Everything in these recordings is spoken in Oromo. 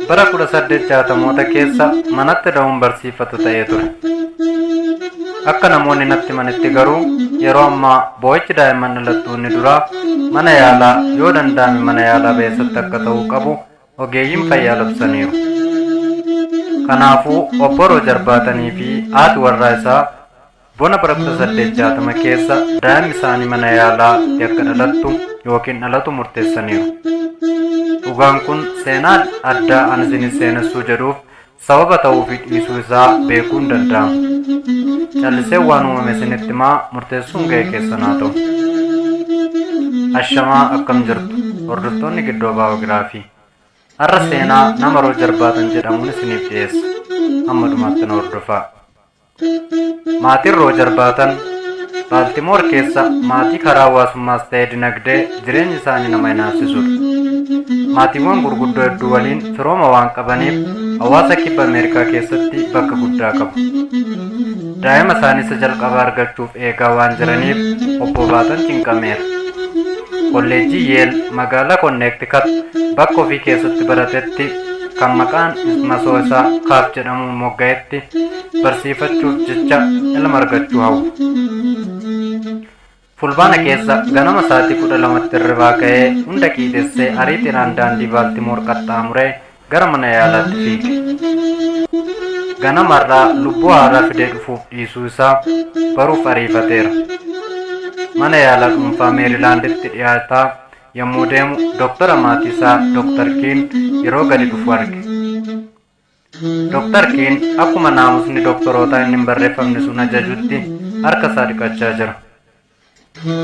bara 1860moota keessa manatti da'uun barsiifatu ta'ee ture. Akka namoonni natti manitti garuu yeroo ammaa boo'ichi daa'imman dhalattuunni duraa mana yaalaa yoo danda'ame mana yaalaa keessatti akka ta'uu qabu ogeeyyiin fayyaa labsaniiru. Kanaafuu obbo Roojar Baatanii fi haati warraa isaa bona bara 1860 keessa daa'imni isaanii mana yaalaa akka dhalattu yookiin dhalatu murteessaniiru. Dhugaan kun seenaa addaa ani isin seenessuu jedhuuf sababa ta'uu fi dhiisuu isaa beekuun danda'ama. Callisee waan uumame isinitti himaa murteessuun ga'ee keessan haa ta'u. Ashamaa akkam jirtu hordoftoonni Giddoo Baayogiraafii. Har'a seenaa nama Roojar Baatan jedhamuun isiniif dhiyeessa. Hamma dhumaatti na hordofaa. Maatiin Roojar Baatan Baaltimoor keessa maatii karaa hawaasummaas ta'ee dinagdee jireenyi isaanii nama hinaafsisudha. Maatiiwwan gurguddoo hedduu waliin firooma waan qabaniif hawaasa kibba Ameerikaa keessatti bakka guddaa qabu. Daa'ima isaanii isa jalqabaa argachuuf eegaa waan jiraniif obbo Baatan cinqameera. Kolleejjii Yeel magaalaa Konneektikat bakka ofii keessatti baratetti kan maqaan masoo isaa Kaap jedhamuun mogga'etti barsiifachuuf jecha ilma argachuu hawwu. Fulbaana keessa ganama sa'aatii 12tti hirribaa ka'ee hunda qiixeessee ariitiidhaan daandii Baaltimoor qaxxaamuree gara mana yaalaatti fiige. Ganamarraa lubbuu haaraa fidee dhufuuf dhiisuu isaa baruuf ariifateera. Mana yaalaa dhuunfaa Meerilaanditti dhiyaataa yommuu deemu Dooktara maatii isaa Dooktar Kiin yeroo gadi dhufu arge. Dooktar Kiin akkuma naamusni dooktorootaa inni hin barreeffamne sun ajajutti harka isaa dhiqachaa jira.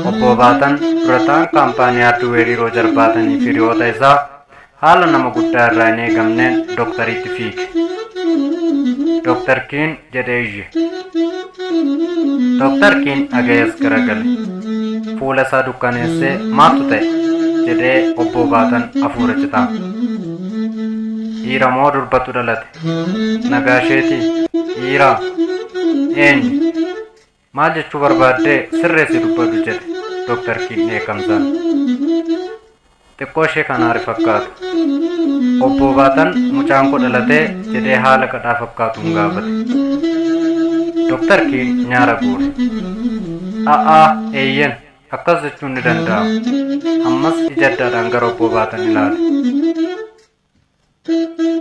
Obbo Baatan durataan kaampaanii Haardweerii Roojar Baatanii fi hiriyoota isaa haala nama guddaa irraa hin eegamneen dooktariitti fiige. Dooktar Kiin jedhee iyye. Dooktar Kiin dhaga'ees garagale. Fuula isaa dukkaneessee maaltu ta'e jedhee obbo Baatan hafuura citaa. Dhiira moo durbatu dhalate? Nagaasheetii? Dhiiraa? Eenyu? Maal jechuu barbaaddee sirreessi dubbadhu jedhe Dooktar Kiin eekamsaan. Xiqqoo ishee kanaari fakkaatu. Obbo Baatan mucaan koo dhalatee jedhee haala kadhaa fakkaatuun gaafate. Dooktar Kiin nyaara guure. Eeyyen akkas jechuun ni danda'ama. Ammas ija addaadhaan gara obbo Baatan ilaale.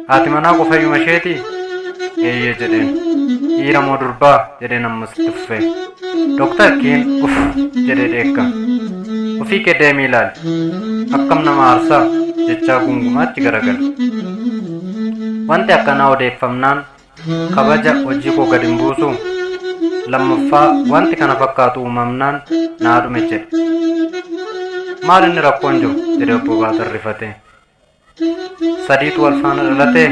Haati manaa qofayyuma isheetii? Eeyyee jedheen. Dhiira moo durbaa jedheen ammas tuffee. Dooktar Kiin uff jedhee dheekkame. Ofii kee deemii ilaali. Akkam nama aarsaa jechaa gungumaatti garagale. Wanti akkanaa odeeffamnaan kabaja hojii koo gad hin buusu. Lammaffaa wanti kana fakkaatu uumamnaan naa dhume jedhe. Maal inni rakkoon jiru jedhee obbo Baatan rifatee. Sadiitu wal faana dhalatee?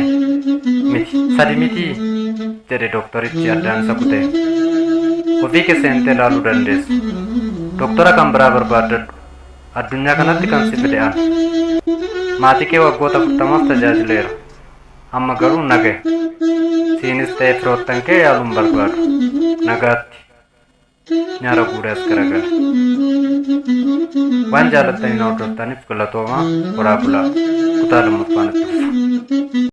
Miti. Sadi mitii jedhe dooktorichi addaan isa kutee. Ofii kee seentee ilaaluu dandeessa. Dooktora kan biraa barbaaddadhu. Addunyaa kanatti kan si fide ana. Maatii kee waggoota 40 tajaajileera. Amma garuu nagaye. Siinis ta'ee firoottan kee yaaluun barbaadu. Nagaatti. Nyaara guurees garagale. Waan jaalattanii na hordoftaniif galatoomaa horaa bulaa. Kutaa lammaffaan itti dhufa.